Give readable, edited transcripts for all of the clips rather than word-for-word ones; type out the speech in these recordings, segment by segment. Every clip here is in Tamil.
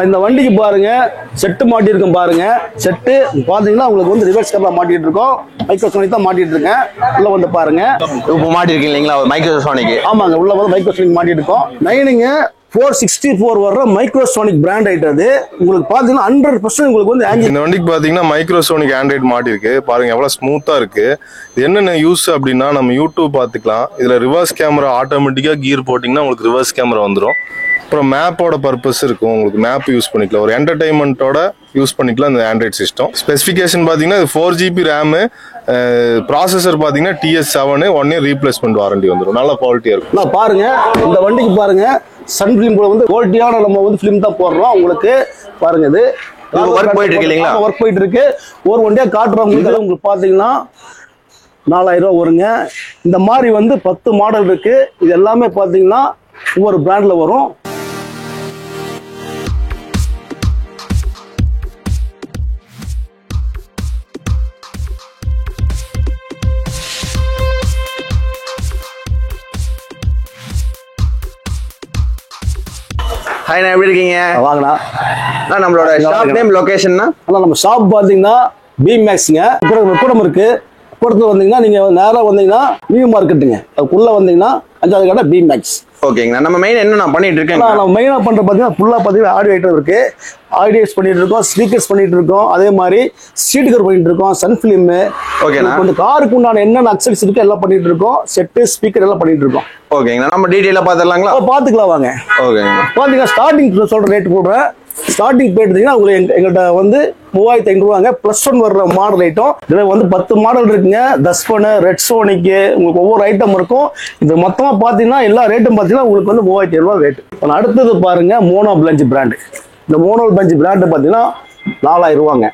இந்த வண்டிக்கு பாருங்க செட்டு மாட்டி இருக்கும் பாருங்க. செட்டு பாத்தீங்கன்னா உங்களுக்கு வந்து ரிவர்ஸ் கேமரா மாட்டிட்டு இருக்கோம். மைக்ரோசோனிக் தான் மாட்டிட்டு இருக்கேன். உள்ள வந்து பாருங்க. இப்போ மாட்டி இருக்கீங்க இல்லீங்களா மைக்ரோசோனிக்? ஆமாங்க, உள்ள வந்து மைக்ரோசோனிக் மாட்டிட்டு இருக்கோம். நைனுங்க 464 வர்ற மைக்ரோசோனிக் பிராண்ட் ஐட்டம் அது. உங்களுக்கு பாத்தீங்கன்னா 100% உங்களுக்கு வந்து இந்த வண்டிக்கு பாத்தீங்கன்னா மைக்ரோசோனிக் ஆண்ட்ராய்டு மாட்டி இருக்கு. பாருங்க எவ்வளவு ஸ்மூத்தா இருக்கு. இது என்னென்ன யூஸ் அப்படின்னா நம்ம யூடியூப் பாத்துக்கலாம். இதுல ரிவர்ஸ் கேமரா ஆட்டோமேட்டிக்கா கீர் போட்டீங்கன்னா உங்களுக்கு ரிவர்ஸ் கேமரா வந்துடும். அப்புறம் மேப்போட பர்பஸ் இருக்கும். உங்களுக்கு மேப் யூஸ் பண்ணிக்கலாம். ஒரு என்டர்டைன்மெண்ட்டோட யூஸ் பண்ணிக்கலாம் இந்த ஆண்ட்ராய்டு சிஸ்டம். ஸ்பெசிஃபிகேஷன் பாத்தீங்கன்னா 4GB RAM, ப்ராசஸர் பாத்தீங்கன்னா TS7 1 year ரீப்ளேஸ்மெண்ட் வாரண்டி வந்துடும். நல்ல குவாலிட்டியா இருக்கும். நான் பாருங்க இந்த வண்டிக்கு பாருங்க சன் ஃபிலிம் வந்து குவாலிட்டியான நம்ம வந்து ஃபிலிம் தான் போடுறோம். உங்களுக்கு பாருங்க இது ஒர்க் போயிட்டு இருக்கு இல்லீங்களா? ஒர்க் போயிட்டு இருக்கு. ஒரு வண்டியா காட்டுறோம் உங்களுக்கு பாத்தீங்கன்னா 4000 ரூபா வருங்க. இந்த மாதிரி வந்து 10 மாடல் இருக்கு. இது எல்லாமே பாத்தீங்கன்னா ஒவ்வொரு பிராண்ட்ல வரும். ஹாய், நான் எப்படி இருக்கீங்க? வாங்கண்ணா. நம்மளோட ஷாப் நேம் லொகேஷன்னா நம்ம ஷாப் பாத்தீங்கன்னா BMAXங்க. கூடம் இருக்கு. கூடத்துல வந்தீங்கன்னா நீங்க நேரா வந்தீங்கன்னா நியூ மார்க்கெட்டுங்க. அதுக்குள்ள வந்தீங்கன்னா 5வது கடை BMAX. ஓகேங்கண்ணா. நம்ம மெயின் என்ன நான் பண்ணிட்டு இருக்கேன்? நம்ம மெயினா பண்ற பாத்தீங்கன்னா ஃபுல்லா பாத்தீங்கன்னா ஆடியோ ஐட்டம் இருக்கு. ஆடியோஸ் பண்ணிட்டு இருக்கோம், ஸ்பீக்கர்ஸ் பண்ணிட்டு இருக்கோம், அதே மாதிரி சீட் கவர் பண்ணிட்டு இருக்கோம், சன் பிலிம். ஓகேண்ணா. இந்த காருக்கு உண்டான என்னென்ன அக்சசரிஸ் இருக்கு எல்லாம் பண்ணிட்டு இருக்கோம். செட்டு ஸ்பீக்கர் எல்லாம் பண்ணிட்டு இருக்கோம். ஓகேங்கண்ணா. நம்ம டீடைலா பாத்துடலாங்களா? பாத்துக்கலாம் வாங்க. ஓகேங்கண்ணா. பாத்தீங்கன்னா ஸ்டார்டிங் சொல்ற ரேட் போடுறேன். ஸ்டார்டிங் போயிட்டீங்கன்னா உங்களுக்கு எங்கள்கிட்ட வந்து 3500 ரூபாங்க. +1 வர்ற மாடல் ஐட்டம். இதுல வந்து 10 மாடல் இருக்குங்க. தஸ்பனு, ரெட் சோனிக், உங்களுக்கு ஒவ்வொரு ஐட்டம் இருக்கும். இது மொத்தமா பாத்தீங்கன்னா எல்லா ரேட்டும் பாத்தீங்கன்னா உங்களுக்கு வந்து 3500 ரூபாய் ரேட். அடுத்தது பாருங்க மோனோ பிளஞ்ச் பிராண்ட். இந்த மோனோ பிளஞ்ச் பிராண்ட் பாத்தீங்கன்னா 4000 ரூபாங்க.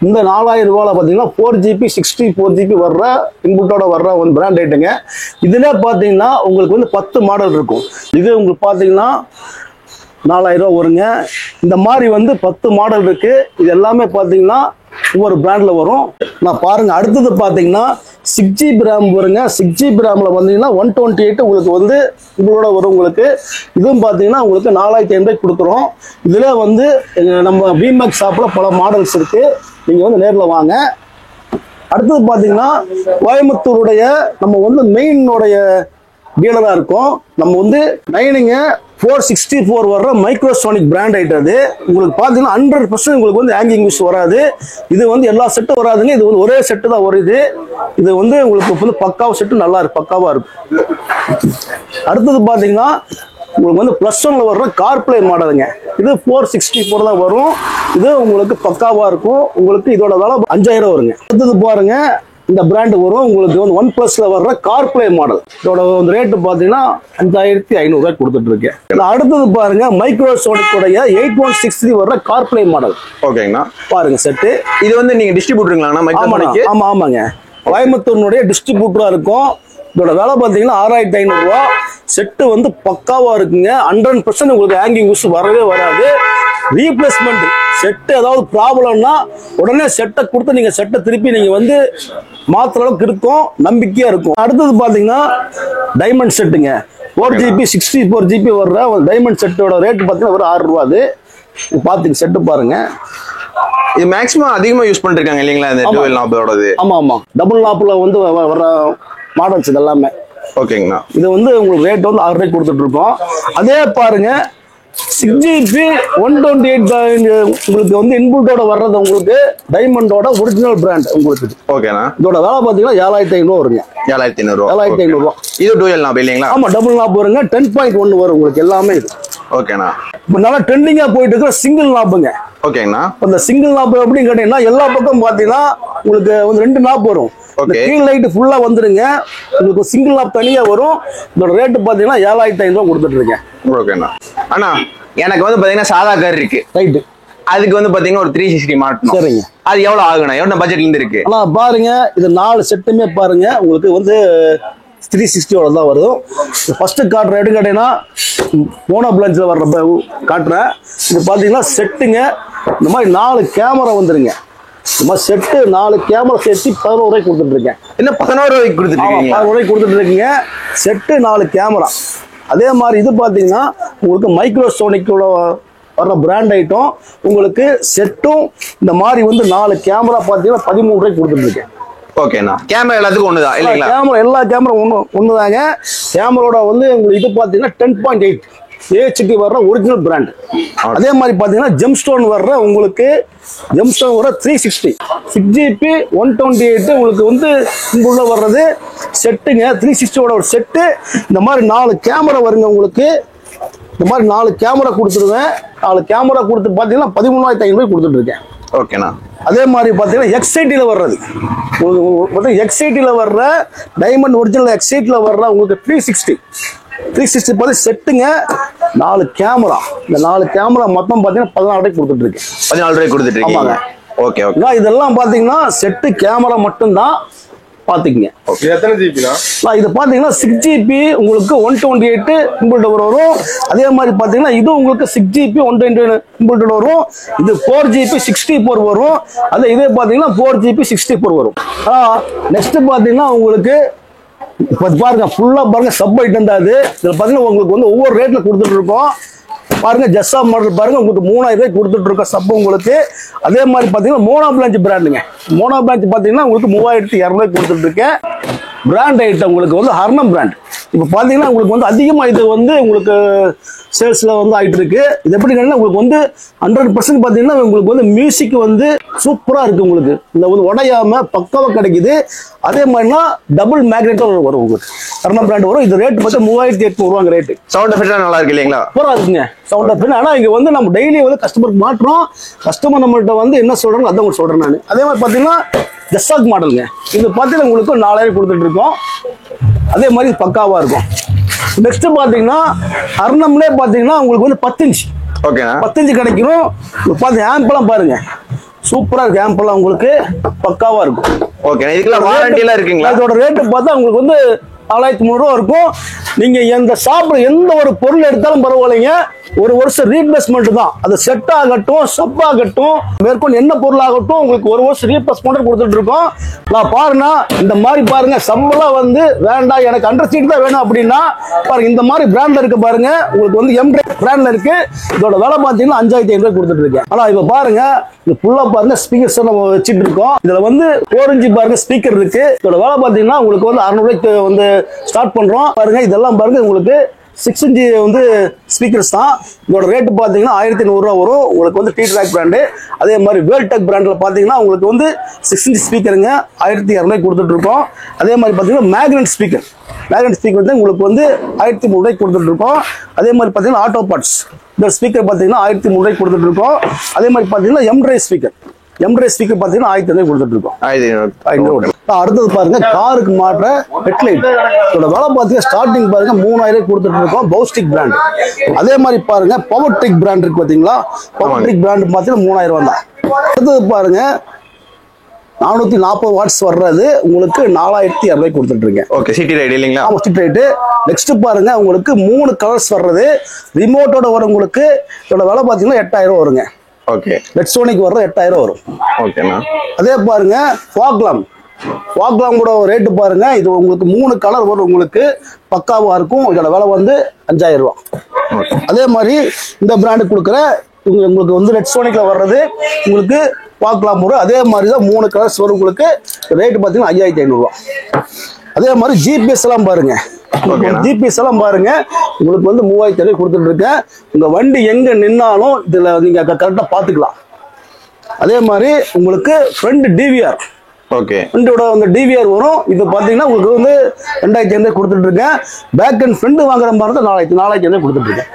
இந்த 4000 ரூபாயில பாத்தீங்கன்னா 4GB 64GB வர்ற இன்புட்டோட வர்ற ஒரு பிராண்ட் ஐட்டங்க. இதுல பாத்தீங்கன்னா உங்களுக்கு வந்து 10 மாடல் இருக்கும். இது உங்களுக்கு பாத்தீங்கன்னா 4000 ரூபா வருங்க. இந்த மாதிரி வந்து 10 மாடல் இருக்கு. இது எல்லாமே பாத்தீங்கன்னா ஒவ்வொரு பிராண்ட்ல வரும். நான் பாருங்க அடுத்தது பாத்தீங்கன்னா 6GB RAM வருங்க. 6GB RAMல வந்தீங்கன்னா 128 உங்களுக்கு வந்து உங்களோட வரும். உங்களுக்கு இதுவும் பாத்தீங்கன்னா உங்களுக்கு 4500 கொடுக்குறோம். இதுல வந்து நம்ம BMAX ஷாப்ல பல மாடல்ஸ் இருக்கு. நீங்க வந்து நேர்ல வாங்க. அடுத்தது பாத்தீங்கன்னா கோயம்புத்தூருடைய நம்ம வந்து மெயினுடைய டீலரா இருக்கும். நம்ம வந்து 464 வர்ற மைக்ரோசோனிக் பிராண்ட் ஐட்டம் அது. உங்களுக்கு பாத்தீங்கன்னா 100% உங்களுக்கு வந்து ஹேங்கிங் யூஸ் வராது. இது வந்து எல்லா செட்டும் வராதுங்க. இது வந்து ஒரே செட்டு தான் வருது. இது வந்து உங்களுக்கு வந்து பக்காவா செட்டு நல்லா இருக்கு, பக்காவா இருக்கும். அடுத்தது பாத்தீங்கன்னா உங்களுக்கு வந்து +1ல வர்ற கார்ப்ளே மாடலுங்க. இது 464 தான் வரும். இது உங்களுக்கு பக்காவா இருக்கும். உங்களுக்கு இதோட விலை 5000 வருங்க. அடுத்தது பாருங்க இந்த பிராண்ட் வரும். உங்களுக்கு வந்து OnePlusல வர்ற கார்ப்ளே மாடல். இதோட ரேட்டு பாத்தீங்கன்னா 5500 ரூபாய் கொடுத்துட்டு இருக்கேன். அடுத்தது பாருங்க மைக்ரோசோனிக் உடைய 8163 வர்ற கார்ப்ளே மாடல். ஓகேங்கண்ணா. பாருங்க செட்டு. இது வந்து நீங்க டிஸ்ட்ரிபியூட்டருங்களா மைக்ரோசோனிக்? ஆமாங்க. கோயம்புத்தூருடைய டிஸ்ட்ரிபியூட்டரா இருக்கும். இதோட விலை பாத்தீங்கன்னா 6500 ரூபாய். செட்டு வந்து பக்காவா இருக்குங்க. 100% உங்களுக்கு ஹேங்கிங் யூஸ் வரவே வராது. ரீப்ளேஸ்மெண்ட் செட் ஏதாவது ப்ராப்ளம்னா உடனே செட்டை கொடுத்து நீங்க செட்டை திருப்பி நீங்க வந்து மாத்துற அளவுக்கு இருக்கும், நம்பிக்கையா இருக்கும். அடுத்தது பாத்தீங்கன்னா டைமண்ட் செட்டுங்க. 4GB 64GB வர்ற டைமண்ட் செட்டோட ரேட் பாத்தீங்கன்னா ஒரு 6 ரூபாய். அது பாத்துங்க செட்டு பாருங்க. இது மேக்ஸிமம் அதிகமா யூஸ் பண்ணிருக்காங்க இல்லீங்களா இந்த டுவெல் நாப்போடது? ஆமா டபுள் நாப்ல வந்து வர்ற மாடல்ஸ் இது எல்லாமே. ஓகேங்கண்ணா. இது வந்து உங்களுக்கு ரேட் வந்து 6 ரூபாய் கொடுத்துட்டு இருக்கோம். அதே பாருங்க 6GB 128 உங்களுக்கு வந்து இன்புட்டோட வர்றது உங்களுக்கு டைமண்டோட ஒரிஜினல் பிராண்ட் உங்களுக்கு. ஓகேண்ணா. இதோட விலை பாத்தீங்கன்னா 7500 வருங்க. 7500 ரூபாய். இது டுவெல் நாப் இல்லீங்களா? ஆமா டபுள் நாப் வருங்க. 10.1 வரும் உங்களுக்கு எல்லாமே இது. ஓகேண்ணா. இப்ப நல்லா ட்ரெண்டிங்கா போயிட்டு இருக்கிற சிங்கிள் நாப்புங்க. ஓகேங்கண்ணா. அந்த சிங்கிள் நாப் எப்படின்னு கேட்டீங்கன்னா எல்லா பக்கம் பாத்தீங்கன்னா உங்களுக்கு வந்து 2 நாப் வரும். கீழ் லைட் ஃபுல்லா வந்துருங்க. உங்களுக்கு சிங்கிள் நாப் தனியா வரும். இதோட ரேட் பாத்தீங்கன்னா 7500 ரூபாய் கொடுத்துட்டு இருக்கேன். ஓகேண்ணா. அண்ணா எனக்கு வந்து பாத்தீங்கன்னா சாதா கார் இருக்கு. ரைட். அதுக்கு வந்து பாத்தீங்கன்னா ஒரு 360 மாட்டணும். சரிங்க. அது எவ்வளவு ஆகுண்ணா? எவ்வளவு பட்ஜெட்ல இருந்து இருக்கு? ஆனா பாருங்க இது 4 செட்டுமே பாருங்க உங்களுக்கு வந்து 360 தான் வரும். ஃபர்ஸ்ட் காட்டுற எடுங்க கேட்டீங்கன்னா மோனோ பிளஞ்சில் வர்ற காட்டுறேன். இது பாத்தீங்கன்னா செட்டுங்க. இந்த மாதிரி 4 கேமரா வந்துருங்க. இந்த மாதிரி செட்டு 4 கேமரா சேர்த்து 11 ரூபாய்க்கு கொடுத்துட்டு இருக்கேன். என்ன 11 ரூபாய்க்கு கொடுத்துருக்கீங்க? 11 ரூபாய்க்கு கொடுத்துட்டு இருக்கீங்க. Set 4 camera. அதே மாதிரி இது பாத்தீங்கன்னா உங்களுக்கு மைக்ரோசோனிக்கோட வர்ற பிராண்ட் ஐட்டம் உங்களுக்கு செட்டும் இந்த மாதிரி வந்து 4 கேமரா பார்த்தீங்கன்னா 13 ரூபாய்க்கு கொடுத்துட்டு இருக்கேன். ஓகேண்ணா. கேமரா எல்லாத்துக்கும் ஒண்ணுதான் இல்லைங்களா? கேமரா எல்லா கேமரா ஒண்ணுதாங்க. கேமராவோட வந்து உங்களுக்கு இது பார்த்தீங்கன்னா 10.8 ஏஹெச்டி வர்ற ஒரிஜினல் பிராண்ட். அதே மாதிரி பார்த்தீங்கன்னா ஜெம்ஸ்டோன் வர்ற உங்களுக்கு ஜெம்ஸ்டோன் வர 360 6GB 128 உங்களுக்கு வந்து உள்ள வர்றது செட்டுங்க. 360ஓட ஒரு செட்டு. இந்த மாதிரி 4 கேமரா வருங்க உங்களுக்கு. இந்த மாதிரி 4 கேமரா கொடுத்துருவேன். 4 கேமரா கொடுத்து பார்த்தீங்கன்னா 13,500 கொடுத்துட்டு இருக்கேன். ஓகேண்ணா. அதே மாதிரி பார்த்தீங்கன்னா எக்ஸைட்டில வர்றது எக்ஸைட்டில வர்ற டைமண்ட் ஒரிஜினல் எக்ஸைட்டில வர்ற உங்களுக்கு 360 பார்த்து செட்டுங்க. 4 கேமரா. இந்த 4 கேமரா மொத்தம் பார்த்தீங்கன்னா 14 ரூபாய்க்கு கொடுத்துட்டு இருக்கேன். 14 ரூபாய்க்கு கொடுத்துட்டு இருக்கீங்க. Okay okay. இதெல்லாம் பார்த்தீங்கன்னா செட்டு கேமரா மட்டும்தான் பாத்துக்கங்க. எத்தனை ஜிபினா இது பாத்தீங்கன்னா 6GB உங்களுக்கு 128 இன்புல்ட் வரும். அதே மாதிரி பாத்தீங்கன்னா இது உங்களுக்கு 6GB 128 இன்புல்ட் வரும். இது 4GB 64 வரும். அதே இதே பாத்தீங்கன்னா 4GB 64 வரும். நெக்ஸ்ட் பாத்தீங்கன்னா உங்களுக்கு பாருங்க ஃபுல்லா பாருங்க சப் ஐட்டம் தான். இதுல பாத்தீங்கன்னா உங்களுக்கு வந்து ஒவ்வொரு ரேட்ல கொடுத்துட்டு இருக்கோம். பாருங்க ஜஸ்ஸா மாடல் பாருங்க உங்களுக்கு 3000 ரூபாய்க்கு கொடுத்துட்டு இருக்கோம் சப் உங்களுக்கு. அதே மாதிரி பாத்தீங்கன்னா மோனோ பிரான்ச் பிராண்டுங்க. மோனோ பிரான்ச் பாத்தீங்கன்னா உங்களுக்கு 3200 ரூபாய்க்கு கொடுத்துட்டு இருக்கேன். பிராண்ட் ஐட்டம் உங்களுக்கு வந்து ஹர்னம் பிராண்ட். இப்போ பாத்தீங்கன்னா உங்களுக்கு வந்து அதிகமா இது வந்து உங்களுக்கு சேல்ஸ்ல வந்து ஆயிட்டு இருக்கு. இது எப்படி உங்களுக்கு வந்து 100% பாத்தீங்கன்னா உங்களுக்கு வந்து மியூசிக் வந்து சூப்பரா இருக்கு. உங்களுக்கு இந்த வந்து உடையாம பக்காவா கிடைக்குது. அதே மாதிரினா டபுள் மேக்னெட்டோ வரும் உங்களுக்கு. ஹர்னம் பிராண்ட் வரும். இது ரேட் பார்த்தா 3800 ரூபாங்க ரேட். சவுண்ட் எஃபெக்ட் நல்லா இருக்கு இல்லைங்களா? சூப்பரா இருக்குங்க சவுண்ட் எஃபெக்ட். ஆனா இங்க வந்து நம்ம டெய்லி வந்து கஸ்டமருக்கு மாற்றோம். கஸ்டமர் நம்மள்ட்ட வந்து என்ன சொல்றாங்க அதான் உங்களுக்கு சொல்றேன் நான். அதே மாதிரி பாத்தீங்கன்னா ஜஸ்ஸாக் மாடலுங்க. இது பாத்தீங்கன்னா உங்களுக்கு 4000 கொடுத்துட்டு இருக்கோம். அதே மாதிரி பக்காவா இருக்கும். நெக்ஸ்ட் பாத்தீங்கன்னா ஹர்னம்லே பாத்தீங்கன்னா உங்களுக்கு வந்து 10 இன்ச். ஓகேண்ணா. 10 இன்ச் கிடைக்கும். பாத்து ஆம்பெல்லாம் பாருங்க சூப்பரா இருக்கு. ஆம்பெல்லாம் உங்களுக்கு பக்காவா இருக்கும். ஓகே. இதுக்கெல்லாம் வாரண்டி எல்லாம் இருக்குங்களா? இதோட ரேட் பார்த்தா உங்களுக்கு வந்து 4300 ரூபா இருக்கும். நீங்க எந்த ஷாப்ல எந்த ஒரு பொருள் எடுத்தாலும் பரவாயில்லைங்க, ஒரு வருஷம் ரீப்ளேஸ்மெண்ட் தான். அது செட் ஆகட்டும் சப் ஆகட்டும் மேற்கொண்டு என்ன பொருள் ஆகட்டும் உங்களுக்கு ஒரு வருஷம் ரீப்ளேஸ்மெண்ட் கொடுத்துட்டு இருக்கோம். நான் பாருங்க இந்த மாதிரி பாருங்க சம்பளம் வந்து வேண்டாம் எனக்கு அண்டர் சீட் தான் வேணும் அப்படின்னா பாருங்க இந்த மாதிரி பிராண்ட்ல இருக்கு பாருங்க. உங்களுக்கு வந்து எம் பிராண்ட்ல இருக்கு. இதோட விலை பாத்தீங்கன்னா 5500 கொடுத்துட்டு இருக்கேன். ஆனா இப்ப பாருங்க இது ஃபுல்லா பாருங்க ஸ்பீக்கர்ஸ் நம்ம வச்சிட்டு இருக்கோம். இதுல வந்து 4 இன்ச் பாருங்க ஸ்பீக்கர் இருக்கு. இதோட விலை பாத்தீங்கன்னா உங்களுக்கு வந்து 600 ரூபாய்க்கு வந்து ஸ்டார்ட் பண்றோம். பாருங்க இதெல்லாம் பாருங்க உங்களுக்கு 6 இன்ச் வந்து ஸ்பீக்கர்ஸ் தான். இதோட ரேட் பாத்தீங்கன்னா 1500 ரூபா வரும். உங்களுக்கு வந்து T-Track பிராண்டு. அதே மாதிரி வேல்டெக் பிராண்ட்ல பாத்தீங்கன்னா உங்களுக்கு வந்து 6 இன்ச் ஸ்பீக்கருங்க 1200 கொடுத்துட்டு இருக்கோம். அதே மாதிரி பாத்தீங்கன்னா மேக்னெட் ஸ்பீக்கர் வந்து உங்களுக்கு வந்து 1300 ரூபாய்க்கு கொடுத்துட்டு இருக்கோம். அதே மாதிரி பாத்தீங்கன்னா ஆட்டோ பார்ட்ஸ் இந்த ஸ்பீக்கர் பாத்தீங்கன்னா 1300 ரூபாய்க்கு கொடுத்துட்டு இருக்கோம். அதே மாதிரி பாத்தீங்கன்னா எம்ட்ரை ஸ்பீக்கர் பாத்தீங்கன்னா 1500 கொடுத்துட்டு இருக்கோம். 1500. அடுத்தது பாருங்க காருக்கு மாற்ற ஹெட்லைட். இதோட விலை பாத்தீங்கன்னா ஸ்டார்டிங் பாருங்க 3000 கொடுத்துட்டு இருக்கோம். பவுஸ்டிக் பிராண்ட். அதே மாதிரி பாருங்க பவர் ட்ரிக் பிராண்ட் இருக்கு பாத்தீங்களா? பவர் ட்ரிக் பிராண்ட் பாத்தீங்கன்னா 3000 தான். அடுத்தது பாருங்க 440 வாட்ஸ் வர்றது உங்களுக்கு 4200 கொடுத்துட்டு இருக்கேன். ஓகே. சிட்டி ரைட் இல்லீங்களா? ஆமா சிட்டி ரைட். நெக்ஸ்ட் பாருங்க உங்களுக்கு 3 கலர்ஸ் வர்றது ரிமோட்டோட வரும். உங்களுக்கு இதோட விலை பாத்தீங்கன்னா 8000 வருங்க. ஓகே. ரெட் சோனிக் வர்றது 8000 வரும். ஓகேண்ணா. அதே பாருங்க ஃபாக்லாம் கூட ரேட்டு பாருங்க. இது உங்களுக்கு 3 கலர் வரும். உங்களுக்கு பக்காவா இருக்கும். இதோட விலை வந்து 5000 ரூபா. அதே மாதிரி இந்த பிராண்டு கொடுக்குற உங்களுக்கு வந்து ரெட் சோனிக்ல வர்றது உங்களுக்கு பார்க்கலாம் போற அதே மாதிரி தான் 3 கலர்ஸ் வரும். உங்களுக்கு ரேட் பாத்தீங்கன்னா 5500 ரூபா. அதே மாதிரி ஜிபிஎஸ் எல்லாம் பாருங்க. ஜிபிஎஸ் எல்லாம் பாருங்க உங்களுக்கு வந்து 3000 கொடுத்துட்டு இருக்கேன். உங்க வண்டி எங்க நின்னாலும் இதுல நீங்க கரெக்டா பாத்துக்கலாம். அதே மாதிரி உங்களுக்கு ஃப்ரண்ட் டிவிஆர். ஓகே. ஃப்ரண்டோட அந்த டிவிஆர் வரும். இது பாத்தீங்கன்னா உங்களுக்கு வந்து 2500 கொடுத்துட்டு இருக்கேன். பேக் அண்ட் ஃப்ரண்ட் வாங்குற மாதிரி தான் 4500 கொடுத்துட்டு இருக்கேன்.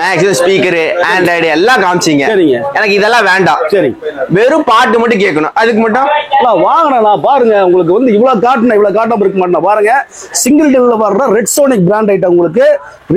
மேக்ஸிமம் ஸ்பீக்கர் ஆண்ட்ராய்டு எல்லாம் காமிச்சிங்க. சரிங்க. எனக்கு இதெல்லாம் வேண்டாம். சரி. வெறும் பாட்டு மட்டும் கேட்கணும். அதுக்கு மட்டும் வாங்கினா பாருங்க உங்களுக்கு வந்து இவ்வளவு காட்டாம இருக்க மாட்டேன். பாருங்க சிங்கிள் டெல்ல வர்ற ரெட் சோனிக் பிராண்ட் ஐட்டம் உங்களுக்கு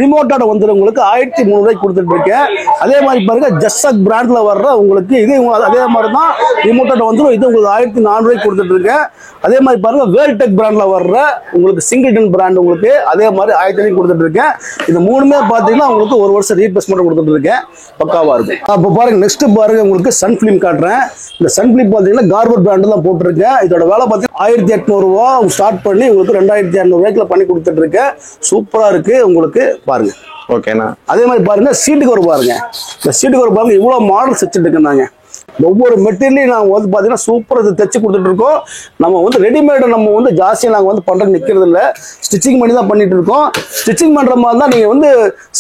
ரிமோட்டோட வந்துடும். உங்களுக்கு 1300 ரூபாய்க்கு கொடுத்துட்டு இருக்கேன். அதே மாதிரி பாருங்க ஜஸ்ஸாக் பிராண்ட்ல வர்ற உங்களுக்கு இது அதே மாதிரி தான் ரிமோட்டோட வந்துடும். இது உங்களுக்கு 1400 ரூபாய்க்கு கொடுத்துட்டு இருக்கேன். அதே மாதிரி பாருங்க வேல்டெக் பிராண்ட்ல வர்ற உங்களுக்கு சிங்கிள்டன் பிராண்ட் உங்களுக்கு அதே மாதிரி 1500 கொடுத்துட்டு இருக்கேன். இது மூணுமே பாத்தீங்கன்னா உங்களுக்கு ஒரு வருஷம் ரீப்ளேஸ்மெண்ட் கொடுத்துட்டு இருக்கேன். பக்காவா இருக்கு. அப்ப பாருங்க நெக்ஸ்ட் பாருங்க உங்களுக்கு சன் பிலிம் காட்டுறேன். இந்த சன் பிலிம் பாத்தீங்கன்னா கார்பர் பிராண்ட் தான் போட்டிருக்கேன். இதோட வேலை பாத்தீங்கன்னா 1800 ரூபா ஸ்டார்ட் பண்ணி உங்களுக்கு 2200 ரூபாய்க்குல பண்ணி கொடுத்துட்டு இருக்கேன். சூப்பரா இருக்கு உங்களுக்கு பாருங்க. ஓகேண்ணா. அதே மாதிரி பாருங்க சீட்டு கவர் பாருங்க. இந்த சீட்டு கவர் பாருங்க இவ்வளவு மாடல்ஸ் வச்சுட்டு இருக்காங்க. ஒவ்வொரு மெட்டீரியலையும் நாங்கள் வந்து பார்த்தீங்கன்னா சூப்பராக தைச்சு கொடுத்துட்டு இருக்கோம். நம்ம வந்து ரெடிமேடு நம்ம வந்து ஜாஸ்தியாக நாங்கள் வந்து பண்ணுறது நிற்கிறது இல்லை, ஸ்டிச்சிங் பண்ணி தான் பண்ணிட்டு இருக்கோம். ஸ்டிச்சிங் பண்ணுற மாதிரி தான் நீங்கள் வந்து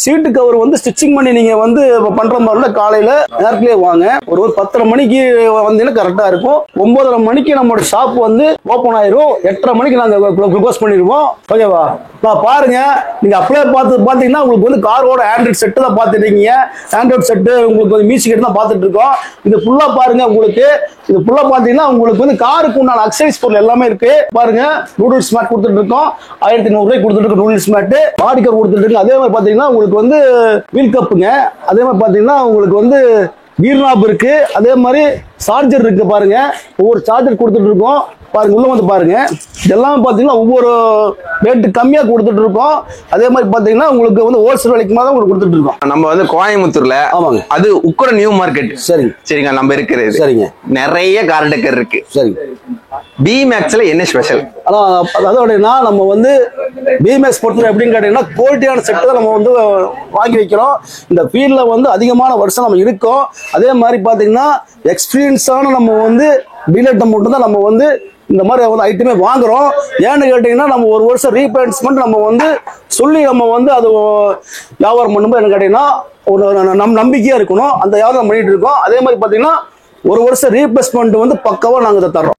சீட்டு கவர் வந்து ஸ்டிச்சிங் பண்ணி நீங்கள் வந்து பண்ணுற மாதிரி இருந்தால் காலையில் நேரத்துலேயே வாங்க. ஒரு 10:30 மணிக்கு வந்தீங்கன்னா கரெக்டாக இருக்கும். 9:30 மணிக்கு நம்மளோட ஷாப் வந்து ஓப்பன் ஆயிரும். 8:30 மணிக்கு நாங்கள் க்ளோஸ் பண்ணிடுவோம். ஓகேவா? நான் பாருங்க, நீங்க அப்படியே பாத்தீங்கன்னா உங்களுக்கு வந்து காரோட ஆண்ட்ராய்ட் செட்டு தான் பாத்துட்டீங்க. ஆண்ட்ராய்ட் செட்டு உங்களுக்கு வந்து மியூசிக் தான் பாத்துட்டு இருக்கோம். இது ஃபுல்லா பாருங்க. உங்களுக்கு இது ஃபுல்லா பாத்தீங்கன்னா உங்களுக்கு வந்து காருக்கு உண்டான அக்சசரிஸ் பொருள் எல்லாமே இருக்கு. பாருங்க, நூடுல்ஸ் மேட் கொடுத்துட்டு இருக்கோம். 1100 ரூபாய்க்கு கொடுத்துட்டு இருக்கோம். நூடுல்ஸ் மேட் பாடி கப் கொடுத்துட்டு இருக்கு. அதே மாதிரி பாத்தீங்கன்னா உங்களுக்கு வந்து வீல் கப்புங்க. அதே மாதிரி பாத்தீங்கன்னா உங்களுக்கு வந்து கீர் நாப் இருக்கு. அதே மாதிரி சார்ஜர் இருக்கு. பாருங்க, ஒவ்வொரு சார்ஜர் கொடுத்துட்டு இருக்கோம். பாருங்க, உள்ள வந்து பாருங்க. இதெல்லாம் பாத்தீங்கன்னா ஒவ்வொரு ரேட்டு கம்மியா கொடுத்துட்டு இருக்கோம். அதே மாதிரி பாத்தீங்கன்னா உங்களுக்கு வந்து ஹோல்சேல் விலைக்கு தான் உங்களுக்கு கொடுத்துட்டு இருக்கோம். நம்ம வந்து கோயம்புத்தூர்ல, ஆமாங்க, அது உக்கட நியூ மார்க்கெட். சரிங்க சரிங்க, நம்ம இருக்கிறது. சரிங்க, நிறைய கார் டெக்கர் இருக்கு. சரிங்க. பிமேக்ஸ்ல என்ன ஸ்பெஷல்? அதோடனா நம்ம வந்து பிமேக்ஸ் பொறுத்தவரை எப்படின்னு கேட்டீங்கன்னா குவாலிட்டியான செட் தான் நம்ம வந்து வாங்கி வைக்கிறோம். இந்த ஃபீல்ட்ல வந்து அதிகமான வருஷம் நம்ம இருக்கோம். அதே மாதிரி பாத்தீங்கன்னா எக்ஸ்பீரியன்ஸான நம்ம வந்து டீலர்ட்ட மட்டும் தான் நம்ம வந்து இந்த மாதிரி வந்து ஐட்டமே வாங்குறோம். ஏன்னு கேட்டீங்கன்னா நம்ம ஒரு வருஷம் ரீபிளேஸ்மெண்ட் நம்ம வந்து சொல்லி நம்ம வந்து அது வியாபாரம் பண்ணும்போது என்ன கேட்டீங்கன்னா ஒரு நம்பிக்கையா இருக்கணும். அந்த வியாபாரம் பண்ணிட்டு இருக்கோம். அதே மாதிரி பாத்தீங்கன்னா ஒரு வருஷம் ரீபிளேஸ்மெண்ட் வந்து பக்காவா நாங்க தர்றோம்.